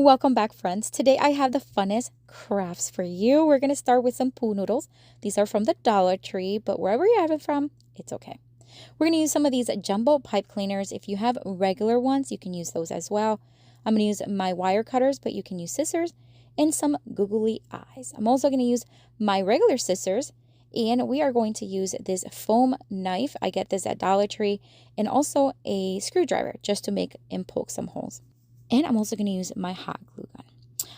Welcome back, friends. Today I have the funnest crafts for you. We're going to start with some pool noodles. These are from the Dollar Tree, but wherever you have it from, it's okay. We're going to use some of these jumbo pipe cleaners. If you have regular ones, you can use those as well. I'm going to use my wire cutters, but you can use scissors and some googly eyes. I'm also going to use my regular scissors, and we are going to use this foam knife. I get this at Dollar Tree, and also a screwdriver just to make and poke some holes. And I'm also going to use my hot glue gun.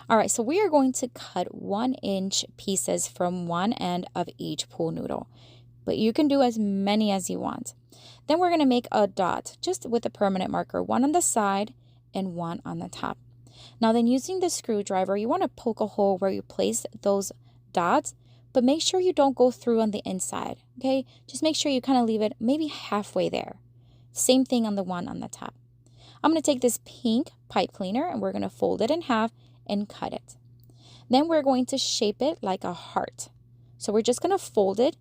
All right, so we are going to cut 1-inch pieces from one end of each pool noodle, but you can do as many as you want. Then we're going to make a dot just with a permanent marker, one on the side and one on the top. Now then, using the screwdriver, you want to poke a hole where you place those dots, but make sure you don't go through on the inside, okay? Just make sure you kind of leave it maybe halfway there. Same thing on the one on the top. I'm going to take this pink pipe cleaner and we're going to fold it in half and cut it. Then we're going to shape it like a heart. So we're just going to fold it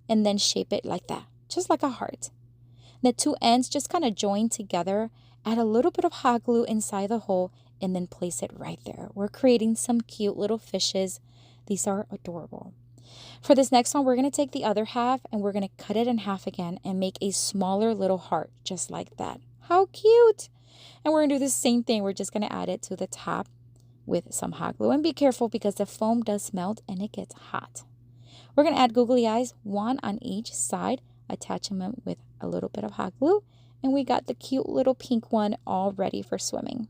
and then shape it like that, just like a heart. The two ends just kind of join together, add a little bit of hot glue inside the hole, and then place it right there. We're creating some cute little fishes. These are adorable. For this next one, we're going to take the other half and we're going to cut it in half again and make a smaller little heart, just like that. How cute! And we're going to do the same thing. We're just going to add it to the top with some hot glue. And be careful because the foam does melt and it gets hot. We're going to add googly eyes, one on each side, attach them with a little bit of hot glue. And we got the cute little pink one all ready for swimming.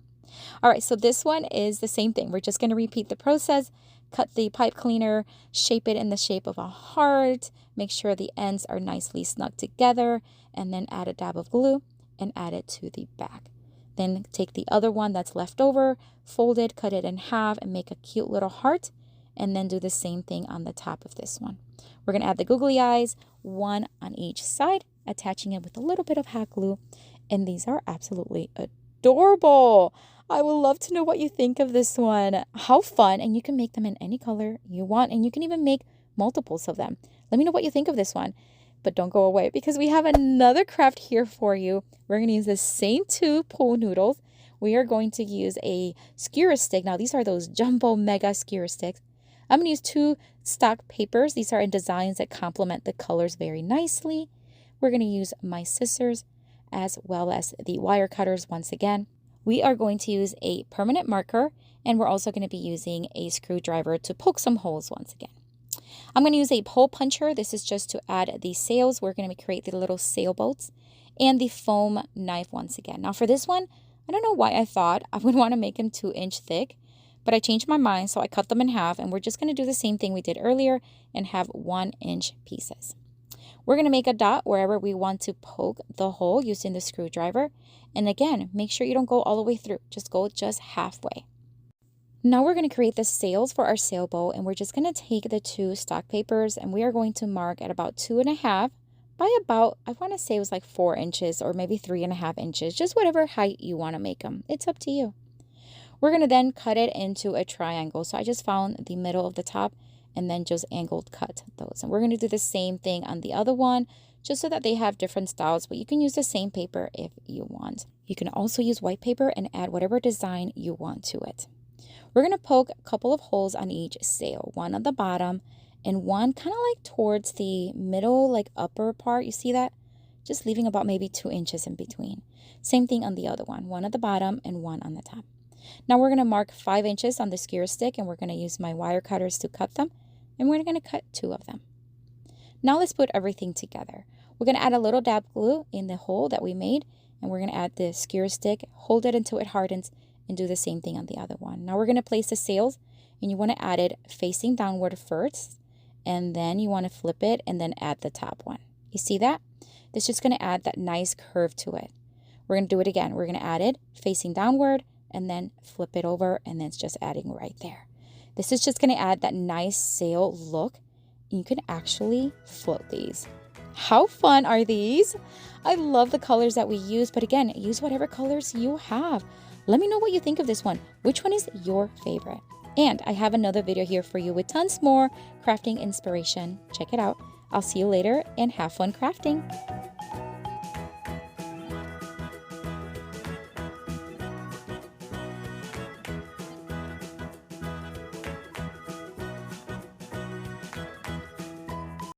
All right, so this one is the same thing. We're just going to repeat the process. Cut the pipe cleaner, shape it in the shape of a heart. Make sure the ends are nicely snug together. And then add a dab of glue and add it to the back. Then take the other one that's left over, fold it, cut it in half, and make a cute little heart. And then do the same thing on the top of this one. We're going to add the googly eyes, one on each side, attaching it with a little bit of hot glue. And these are absolutely adorable. I would love to know what you think of this one. How fun. And you can make them in any color you want. And you can even make multiples of them. Let me know what you think of this one. But don't go away because we have another craft here for you. We're going to use the same two pool noodles. We are going to use a skewer stick. Now, these are those jumbo mega skewer sticks. I'm going to use 2 stock papers. These are in designs that complement the colors very nicely. We're going to use my scissors as well as the wire cutters once again. We are going to use a permanent marker, and we're also going to be using a screwdriver to poke some holes once again. I'm going to use a hole puncher. This is just to add the sails. We're going to create the little sailboats and the foam knife once again. Now for this one, I don't know why I thought I would want to make them 2-inch thick, but I changed my mind. So I cut them in half, and we're just going to do the same thing we did earlier and have 1-inch pieces. We're going to make a dot wherever we want to poke the hole using the screwdriver. And again, make sure you don't go all the way through. Just go just halfway. Now we're going to create the sails for our sailboat, and we're just going to take the 2 stock papers and we are going to mark at about 2.5 by about, I want to say it was like 4 inches or maybe 3.5 inches, just whatever height you want to make them. It's up to you. We're going to then cut it into a triangle. So I just found the middle of the top and then just angled cut those. And we're going to do the same thing on the other one, just so that they have different styles, but you can use the same paper if you want. You can also use white paper and add whatever design you want to it. We're going to poke a couple of holes on each sail, one at the bottom and one kind of like towards the middle, like upper part. You see that? Just leaving about maybe 2 inches in between. Same thing on the other one at the bottom and one on the top. Now we're going to mark 5 inches on the skewer stick, and we're going to use my wire cutters to cut them, and we're going to cut 2 of them. Now let's put everything together. We're going to add a little dab glue in the hole that we made, and we're going to add the skewer stick, hold it until it hardens, and do the same thing on the other one. Now we're going to place the sails, and you want to add it facing downward first, and then you want to flip it and then add the top one. You see that? This is just going to add that nice curve to it. We're going to do it again. We're going to add it facing downward and then flip it over, and then it's just adding right there. This is just going to add that nice sail look. You can actually float these. How fun are these? I love the colors that we use, but again, use whatever colors you have. Let me know what you think of this one. Which one is your favorite? And I have another video here for you with tons more crafting inspiration. Check it out. I'll see you later and have fun crafting.